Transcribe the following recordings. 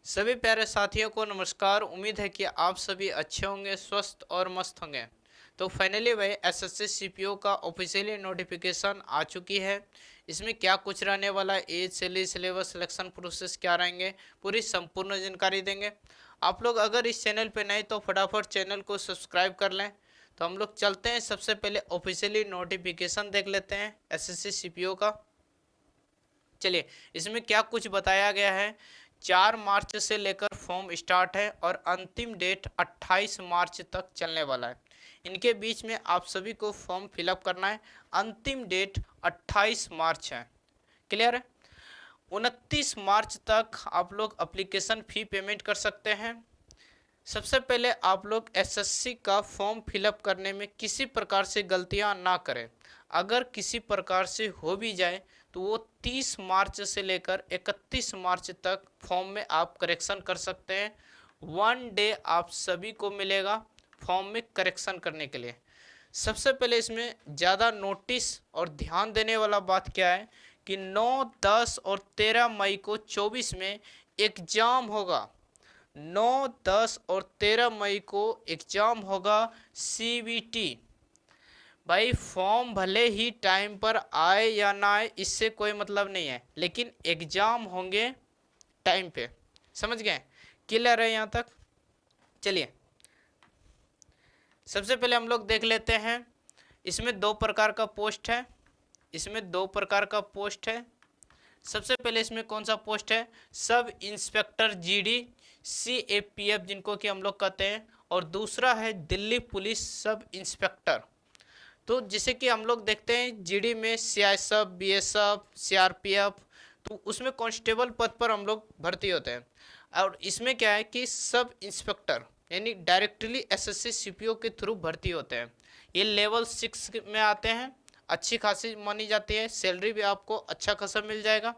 सभी प्यारे साथियों को नमस्कार। उम्मीद है कि आप सभी अच्छे होंगे, स्वस्थ और मस्त होंगे। तो फाइनली भाई एसएससी सीपीओ का ऑफिशियली नोटिफिकेशन आ चुकी है। इसमें क्या कुछ रहने वाला है, age, salary, syllabus, selection process क्या रहेंगे, पूरी संपूर्ण जानकारी देंगे। आप लोग अगर इस चैनल पर नए तो फटाफट चैनल को सब्सक्राइब कर लें। तो हम लोग चलते हैं, सबसे पहले ऑफिशियली नोटिफिकेशन देख लेते हैं एसएससी सीपीओ का। चलिए, इसमें क्या कुछ बताया गया है। 4 मार्च से लेकर फॉर्म स्टार्ट है और अंतिम डेट 28 मार्च तक चलने वाला है। इनके बीच में आप सभी को फॉर्म फिलअप करना है। अंतिम डेट 28 मार्च है। क्लियर है। 29 मार्च तक आप लोग अप्लीकेशन फ़ी पेमेंट कर सकते हैं। सबसे पहले आप लोग एसएससी का फॉर्म फिलअप करने में किसी प्रकार से गलतियां ना करें। अगर किसी प्रकार से हो भी जाए तो वो 30 मार्च से लेकर 31 मार्च तक फॉर्म में आप करेक्शन कर सकते हैं। 1 डे आप सभी को मिलेगा फॉर्म में करेक्शन करने के लिए। सबसे पहले इसमें ज़्यादा नोटिस और ध्यान देने वाला बात क्या है कि 9, 10 और 13 मई को 24 में एग्ज़ाम होगा। 9, 10 और 13 मई को एग्ज़ाम होगा सीबीटी। भाई फॉर्म भले ही टाइम पर आए या ना आए इससे कोई मतलब नहीं है, लेकिन एग्ज़ाम होंगे टाइम पे। समझ गए? क्लियर है यहाँ तक? चलिए, सबसे पहले हम लोग देख लेते हैं। इसमें दो प्रकार का पोस्ट है। इसमें दो प्रकार का पोस्ट है। सबसे पहले इसमें कौन सा पोस्ट है? सब इंस्पेक्टर जीडी सीएपीएफ, जिनको कि हम लोग कहते हैं। और दूसरा है दिल्ली पुलिस सब इंस्पेक्टर। तो जैसे कि हम लोग देखते हैं जीडी में सीआईएसएफ, बीएसएफ, सीआरपीएफ, तो उसमें कांस्टेबल पद पर हम लोग भर्ती होते हैं। और इसमें क्या है कि सब इंस्पेक्टर यानी डायरेक्टली एसएससी सीपीओ के थ्रू भर्ती होते हैं। ये लेवल 6 में आते हैं। अच्छी खासी मानी जाती है, सैलरी भी आपको अच्छा खासा मिल जाएगा।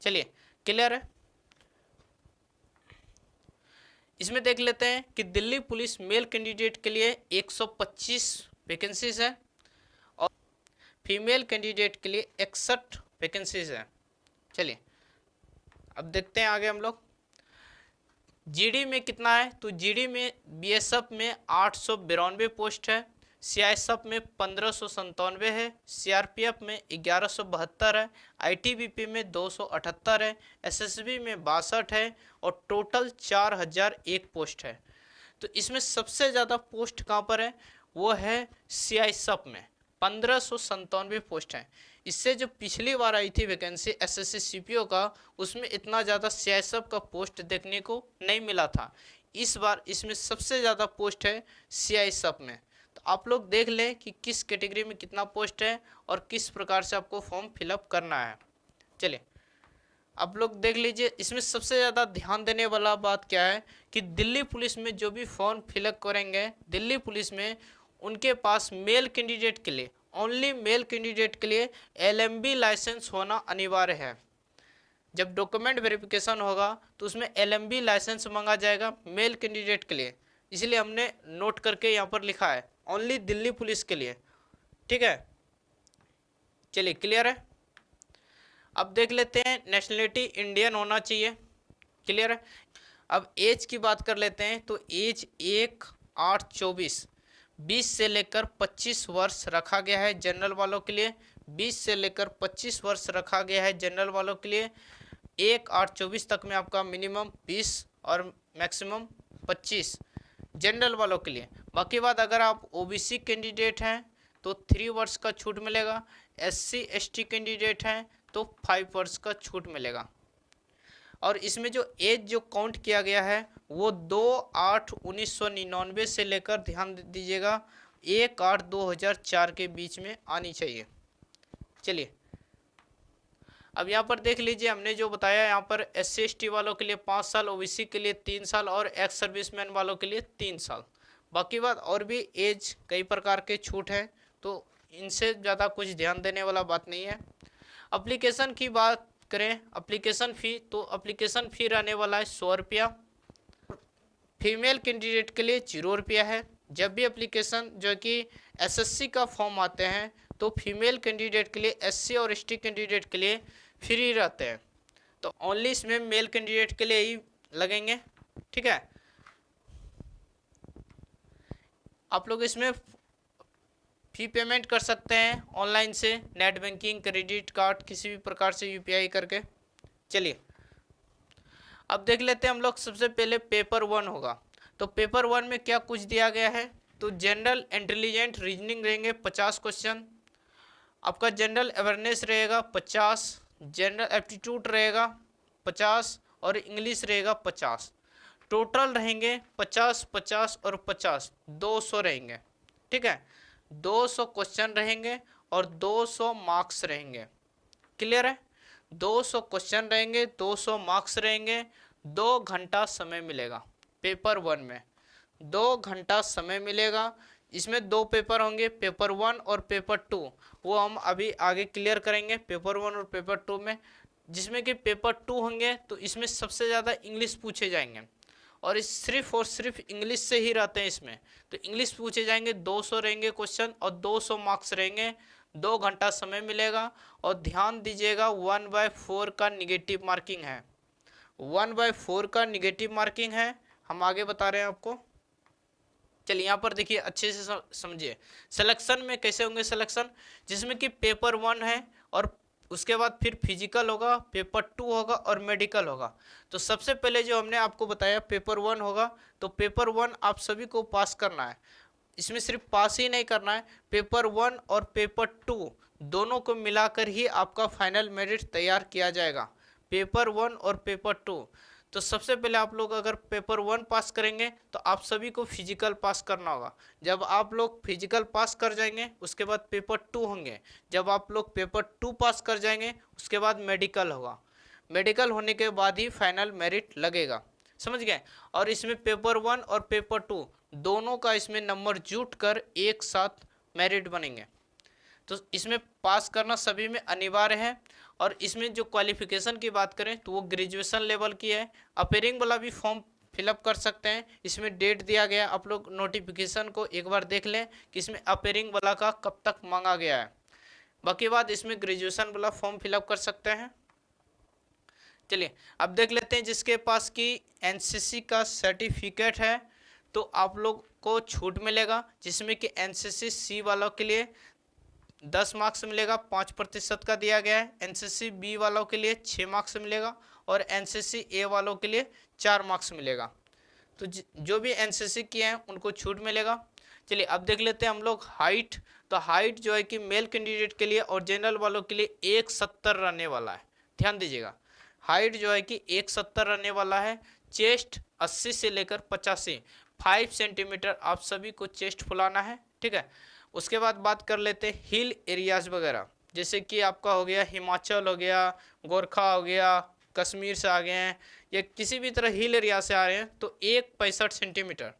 चलिए, क्लियर है। इसमें देख लेते हैं कि दिल्ली पुलिस मेल कैंडिडेट के लिए 125 वैकेंसीज है और फीमेल कैंडिडेट के लिए 61 वैकेंसीज है। चलिए, अब देखते हैं आगे हम लोग जीडी में कितना है। तो जीडी में बीएसएफ में 892 पोस्ट है, सीआईएसएफ में 1597 है, सीआरपीएफ में 1172 है, आईटीबीपी में 278 है, एसएसबी में 62 है और टोटल 4001 पोस्ट है। तो इसमें सबसे ज़्यादा पोस्ट कहाँ पर है? वो है सीआईएसएफ में 1597 पोस्ट है। इससे जो पिछली बार आई थी वैकेंसी एसएससी सीपीओ का, उसमें इतना ज़्यादा सीआईएसएफ का पोस्ट देखने को नहीं मिला था। इस बार इसमें सबसे ज़्यादा पोस्ट है सीआईएसएफ में। तो आप लोग देख लें कि किस कैटेगरी में कितना पोस्ट है और किस प्रकार से आपको फॉर्म फिलअप करना है। चलिए, आप लोग देख लीजिए। इसमें सबसे ज़्यादा ध्यान देने वाला बात क्या है कि दिल्ली पुलिस में जो भी फॉर्म फिलअप करेंगे, दिल्ली पुलिस में उनके पास मेल कैंडिडेट के लिए, ओनली मेल कैंडिडेट के लिए एलएमबी लाइसेंस होना अनिवार्य है। जब डॉक्यूमेंट वेरिफिकेशन होगा तो उसमें एलएमबी लाइसेंस मांगा जाएगा मेल कैंडिडेट के लिए। इसलिए हमने नोट करके यहाँ पर लिखा है ओनली दिल्ली पुलिस के लिए। ठीक है, चलिए, क्लियर है। अब देख लेते हैं नेशनलिटी इंडियन होना चाहिए। क्लियर है। अब एज की बात कर लेते हैं। तो एज 1/8/24 20 से लेकर 25 वर्ष रखा गया है जनरल वालों के लिए। 20 से लेकर 25 वर्ष रखा गया है जनरल वालों के लिए। 1/8/24 तक में आपका मिनिमम 20 और मैक्सिमम 25 जनरल वालों के लिए। बाकी बात अगर आप ओबीसी कैंडिडेट हैं तो 3 वर्ष का छूट मिलेगा। एससी एसटी कैंडिडेट हैं तो 5 वर्ष का छूट मिलेगा। और इसमें जो एज जो काउंट किया गया है वो 2/8/1999 से लेकर, ध्यान दीजिएगा, 1/8/2004 के बीच में आनी चाहिए। चलिए, अब यहाँ पर देख लीजिए, हमने जो बताया यहाँ पर एससी एसटी वालों के लिए 5 साल, ओबीसी के लिए 3 साल और एक्स सर्विसमैन वालों के लिए 3 साल। बाकी बात और भी एज कई प्रकार के छूट हैं, तो इनसे ज़्यादा कुछ ध्यान देने वाला बात नहीं है। एप्लीकेशन की बात करें, एप्लीकेशन फ़ी, तो एप्लीकेशन फ़ी रहने वाला है 100 रुपया। फीमेल कैंडिडेट के लिए 0 रुपया है। जब भी एप्लीकेशन जो कि एसएससी का फॉर्म आते हैं तो फीमेल कैंडिडेट के लिए, एससी और एसटी कैंडिडेट के लिए फ्री रहते हैं। तो ओनली इसमें मेल कैंडिडेट के लिए ही लगेंगे। ठीक है, आप लोग इसमें फी पेमेंट कर सकते हैं ऑनलाइन से, नेट बैंकिंग, क्रेडिट कार्ड, किसी भी प्रकार से यूपीआई करके। चलिए अब देख लेते हैं हम लोग। सबसे पहले पेपर 1 होगा, तो पेपर 1 में क्या कुछ दिया गया है। तो जनरल इंटेलिजेंट रीजनिंग रहेंगे 50 क्वेश्चन, आपका जनरल अवेयरनेस रहेगा 50, जनरल एप्टीट्यूड रहेगा 50 और इंग्लिश रहेगा 50। टोटल रहेंगे 50 50 और 50, 200 रहेंगे। ठीक है, 200 क्वेश्चन रहेंगे और 200 मार्क्स रहेंगे। क्लियर है, 200 क्वेश्चन रहेंगे, 200 मार्क्स रहेंगे। 2 घंटा समय मिलेगा पेपर 1 में, 2 घंटा समय मिलेगा। इसमें 2 पेपर होंगे, पेपर 1 और पेपर 2, वो हम अभी आगे क्लियर करेंगे पेपर 1 और पेपर 2 में। जिसमें कि पेपर 2 होंगे तो इसमें सबसे ज़्यादा इंग्लिश पूछे जाएंगे, और इस सिर्फ और सिर्फ इंग्लिश से ही रहते हैं इसमें। तो इंग्लिश पूछे जाएंगे, 200 रहेंगे क्वेश्चन और 200 मार्क्स रहेंगे। 2 घंटा समय मिलेगा। और ध्यान दीजिएगा 1/4 का निगेटिव मार्किंग है, 1/4 का निगेटिव मार्किंग है, हम आगे बता रहे हैं आपको। चलिए यहाँ पर देखिए अच्छे से समझिए सिलेक्शन में कैसे होंगे सिलेक्शन। जिसमें कि पेपर 1 है और उसके बाद फिर फिजिकल होगा, पेपर 2 होगा और मेडिकल होगा। तो सबसे पहले जो हमने आपको बताया पेपर 1 होगा, तो पेपर 1 आप सभी को पास करना है। इसमें सिर्फ पास ही नहीं करना है, पेपर 1 और पेपर 2 दोनों को मिलाकर ही आपका फाइनल मेरिट तैयार किया जाएगा, पेपर 1 और पेपर 2। तो सबसे पहले आप लोग अगर पेपर 1 पास करेंगे तो आप सभी को फिजिकल पास करना होगा। जब आप लोग फिजिकल पास कर जाएंगे उसके बाद पेपर 2 होंगे। जब आप लोग पेपर 2 पास कर जाएंगे उसके बाद मेडिकल होगा, मेडिकल होने के बाद ही फाइनल मेरिट लगेगा। समझ गए। और इसमें पेपर 1 और पेपर 2 दोनों का इसमें नंबर जुट कर एक साथ मेरिट बनेंगे। तो इसमें पास करना सभी में अनिवार्य है। और इसमें जो क्वालिफिकेशन की बात करें तो वो ग्रेजुएशन लेवल की है। अपेयरिंग वाला भी फॉर्म फिलअप कर सकते हैं, इसमें डेट दिया गया, आप लोग नोटिफिकेशन को एक बार देख लें कि इसमें अपेयरिंग वाला का कब तक मांगा गया है। बाकी बात इसमें ग्रेजुएशन वाला फॉर्म फिलअप कर सकते हैं। चलिए अब देख लेते हैं जिसके पास की एनसीसी का सर्टिफिकेट है तो आप लोग को छूट मिलेगा। जिसमें कि एनसीसी सी वालों के लिए 10 मार्क्स मिलेगा, 5% का दिया गया है। एनसीसी बी वालों के लिए 6 मार्क्स मिलेगा और एनसीसी ए वालों के लिए 4 मार्क्स मिलेगा। तो जो भी एनसीसी किए हैं उनको छूट मिलेगा। चलिए अब देख लेते हैं हम लोग हाइट। तो हाइट जो है कि मेल कैंडिडेट के लिए और जनरल वालों के लिए 170 रहने वाला है। ध्यान दीजिएगा, हाइट जो है कि 170 रहने वाला है। चेस्ट 80 से लेकर 85, 5 सेंटीमीटर आप सभी को चेस्ट फुलाना है। ठीक है, उसके बाद बात कर लेते हैं हिल एरियाज वगैरह, जैसे कि आपका हो गया हिमाचल हो गया, गोरखा हो गया, कश्मीर से आ गए हैं या किसी भी तरह हिल एरिया से आ रहे हैं तो 165 सेंटीमीटर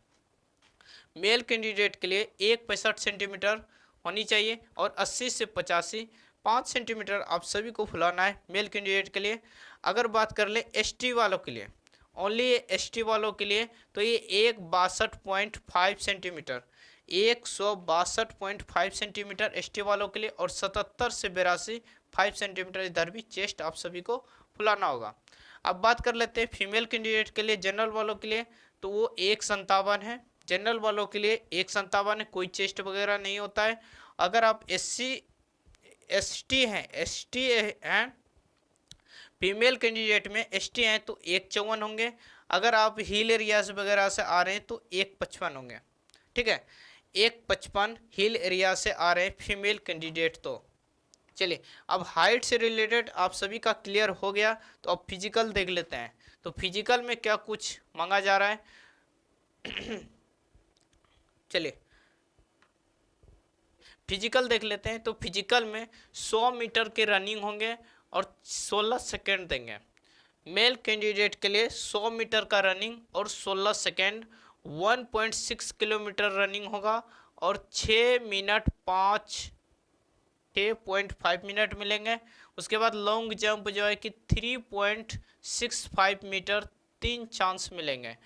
मेल कैंडिडेट के लिए 165 सेंटीमीटर होनी चाहिए। और 80 से 85, 5 सेंटीमीटर आप सभी को फुलाना है मेल कैंडिडेट के लिए। अगर बात कर ले एसटी वालों के लिए, ओनली एसटी वालों के लिए, तो ये 162.5 सेंटीमीटर, 162.5 सेंटीमीटर एसटी वालों के लिए। और 77 से 82, 5 सेंटीमीटर इधर भी चेस्ट आप सभी को फुलाना होगा। अब बात कर लेते हैं फीमेल कैंडिडेट के लिए, जनरल वालों के लिए, तो वो 157 है। जनरल वालों के लिए 157 है, कोई चेस्ट वगैरह नहीं होता है। अगर आप एसटी हैं फीमेल कैंडिडेट में एसटी हैं तो 154 होंगे। अगर आप हिल एरियाज वगैरह से आ रहे हैं तो 155 होंगे। ठीक है, 155 हिल एरिया से आ रहे हैं फीमेल कैंडिडेट। तो चलिए अब हाइट से रिलेटेड आप सभी का क्लियर हो गया। तो अब फिजिकल देख लेते हैं। तो फिजिकल में क्या कुछ मांगा जा रहा है चलिए फिजिकल देख लेते हैं। तो फिजिकल में 100 मीटर के रनिंग होंगे और 16 सेकेंड देंगे। मेल कैंडिडेट के लिए 100 मीटर का रनिंग और 16 सेकेंड, 1.6 किलोमीटर रनिंग होगा और 6.5 मिनट मिलेंगे। उसके बाद लॉन्ग जंप जो है कि 3.65 मीटर 3 चांस मिलेंगे।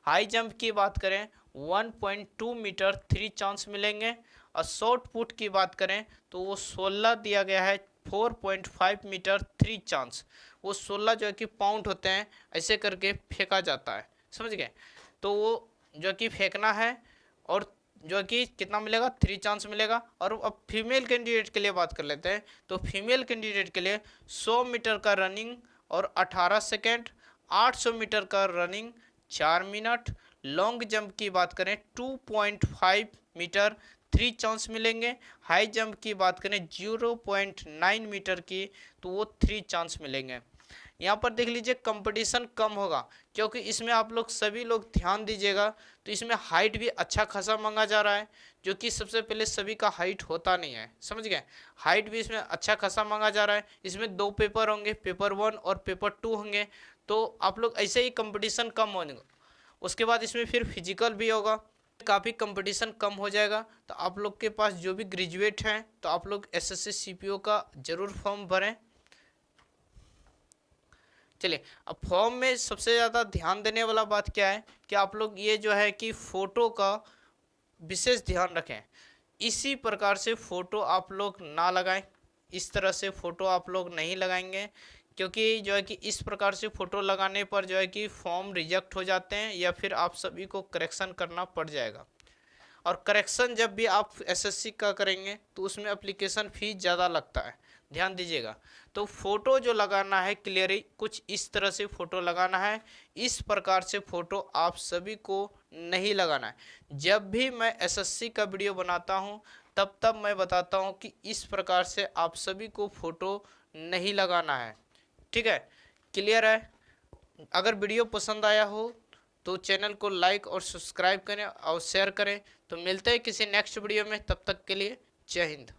हाई जंप की बात करें 1.2 मीटर 3 चांस मिलेंगे। और शॉर्ट पुट की बात करें तो वो 16 दिया गया है 4.5 मीटर 3 चांस, वो 16 जो है कि पाउंड होते हैं, ऐसे करके फेंका जाता है, समझ गए। तो वो जो कि फेंकना है और जो कि कितना मिलेगा, 3 चांस मिलेगा। और अब फीमेल कैंडिडेट के लिए बात कर लेते हैं। तो फीमेल कैंडिडेट के लिए 100 मीटर का रनिंग और 18 सेकेंड, 800 मीटर का रनिंग 4 मिनट, लॉन्ग जंप की बात करें 2.5 मीटर 3 चांस मिलेंगे, हाई जंप की बात करें 0.9 मीटर की, तो वो 3 चांस मिलेंगे। यहाँ पर देख लीजिए कंपटीशन कम होगा, क्योंकि इसमें आप लोग सभी लोग ध्यान दीजिएगा, तो इसमें हाइट भी अच्छा खासा मांगा जा रहा है, जो कि सबसे पहले सभी का हाइट होता नहीं है, समझ गए। हाइट भी इसमें अच्छा खासा मांगा जा रहा है। इसमें 2 पेपर होंगे, पेपर 1 और पेपर 2 होंगे। तो आप लोग ऐसे ही कंपटीशन कम होने, उसके बाद इसमें फिर फिजिकल भी होगा, काफ़ी कंपटीशन कम हो जाएगा। तो आप लोग के पास जो भी ग्रेजुएट हैं, तो आप लोग एसएससी सीपीओ का जरूर फॉर्म भरें। चलिए, अब फॉर्म में सबसे ज़्यादा ध्यान देने वाला बात क्या है कि आप लोग ये जो है कि फ़ोटो का विशेष ध्यान रखें। इसी प्रकार से फ़ोटो आप लोग ना लगाएं, इस तरह से फ़ोटो आप लोग नहीं लगाएंगे, क्योंकि जो है कि इस प्रकार से फ़ोटो लगाने पर जो है कि फॉर्म रिजेक्ट हो जाते हैं या फिर आप सभी को करेक्शन करना पड़ जाएगा। और करेक्शन जब भी आप एसएससी का करेंगे तो उसमें एप्लीकेशन फ़ीस ज़्यादा लगता है, ध्यान दीजिएगा। तो फ़ोटो जो लगाना है क्लियरली कुछ इस तरह से फ़ोटो लगाना है, इस प्रकार से फ़ोटो आप सभी को नहीं लगाना है। जब भी मैं एसएससी का वीडियो बनाता हूँ तब मैं बताता हूँ कि इस प्रकार से आप सभी को फ़ोटो नहीं लगाना है, ठीक है, क्लियर है। अगर वीडियो पसंद आया हो तो चैनल को लाइक और सब्सक्राइब करें और शेयर करें। तो मिलते हैं किसी नेक्स्ट वीडियो में, तब तक के लिए जय हिंद।